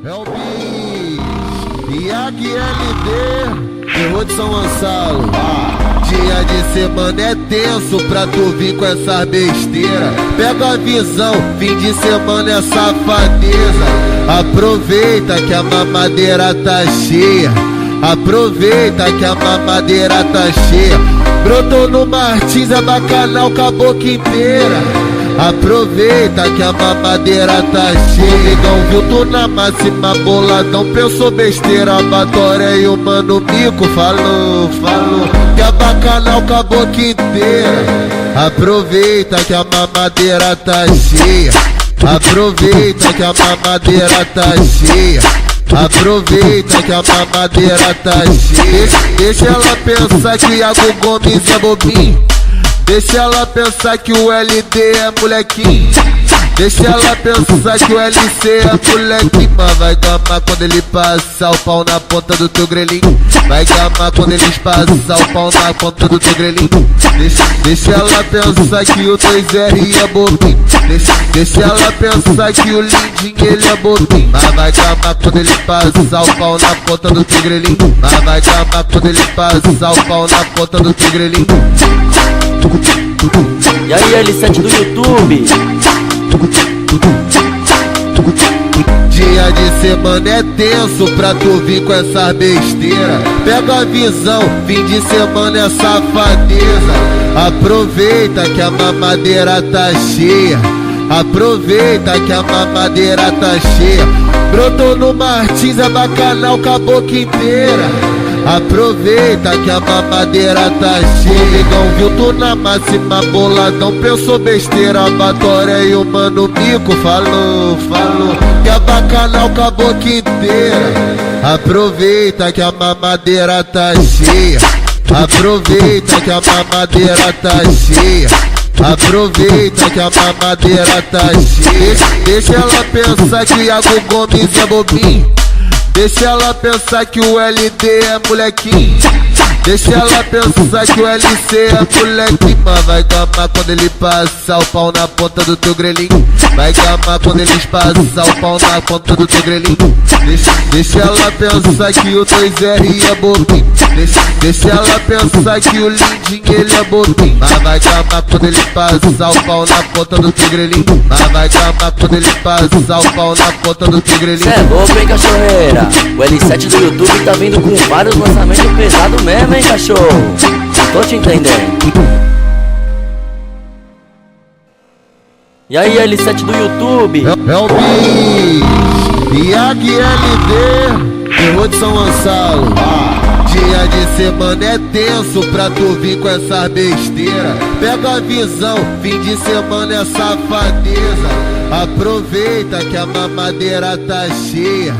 É o Bis e a QLD, terror de São Gonçalo. Dia de semana é tenso pra tu vir com essas besteiras. Pega a visão, fim de semana é safadeza. Aproveita que a mamadeira tá cheia. Aproveita que a mamadeira tá cheia. Brotou no Martins, é bacanal com a boca inteira. Aproveita que a mamadeira tá cheia. Negão viu tu na máxima boladão, pensou besteira, Batoré e o Mano Mico falou que a bacanal com a boca inteira. Aproveita que a mamadeira tá cheia. Aproveita que a mamadeira tá cheia. Aproveita que a mamadeira tá cheia. Deixa ela pensar que Iago Gomes é bobinho. Deixa ela pensar que o LD é molequinho. Deixa ela pensar que o LC é molequinho. Mas vai gamar quando ele passar o pau na ponta do teu grelhinho. Vai gamar quando eles passar o pau na ponta do teu grelhinho. Deixa ela pensar que o 2R é bobinho. Deixa ela pensar que o Lindinho ele é bobinho. Mas vai gamar quando ele passar o pau na ponta do teu grelhinho. Mas vai gamar quando ele passar o pau na ponta do teu grelhinho. E aí, L7 do YouTube? Dia de semana é tenso pra tu vir com essas besteiras. Pega a visão, fim de semana é safadeza. Aproveita que a mamadeira tá cheia. Aproveita que a mamadeira tá cheia. Brotou no Martins, é bacanal com a boca inteira. Aproveita que a mamadeira tá cheia. Negão viu tu na máxima boladão, pensou besteira, Batoré e o Mano Mico falou que a bacanal com a boca inteira. Aproveita que a mamadeira tá cheia. Aproveita que a mamadeira tá cheia. Aproveita que a mamadeira tá cheia. Deixa ela pensar que Iago Gomes é bobinho. Deixa ela pensar que o LD é molequinho. Deixa ela pensar que o LC é molequinho. Mas vai gamar quando ele passar o pau na ponta do teu grelhinho. Vai gamar quando eles passar o pau na ponta do teu grelhinho. Deixa ela pensar que o 2R é bobinho. Deixa ela pensar que o Lindinho ele é bobinho. Mas vai gamar quando ele passar o pau na ponta do teu grelhinho. Mas vai gamar quando ele passar o pau na ponta do teu grelhinho. Cê é louco, hein, cachorreira? O L7 do YouTube tá vindo com vários lançamentos pesados mesmo, hein, cachorro? Tô te entendendo. E aí, L7 do YouTube? É o Bis e a QLD, terror de São Gonçalo. Dia de semana é tenso pra tu vir com essas besteiras. Pega a visão, fim de semana é safadeza. Aproveita que a mamadeira tá cheia.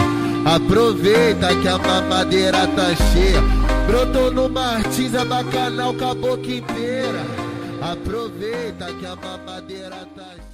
Aproveita que a mamadeira tá cheia. Brotou no Martins, é bacanal com a boca inteira. Aproveita que a mamadeira tá cheia.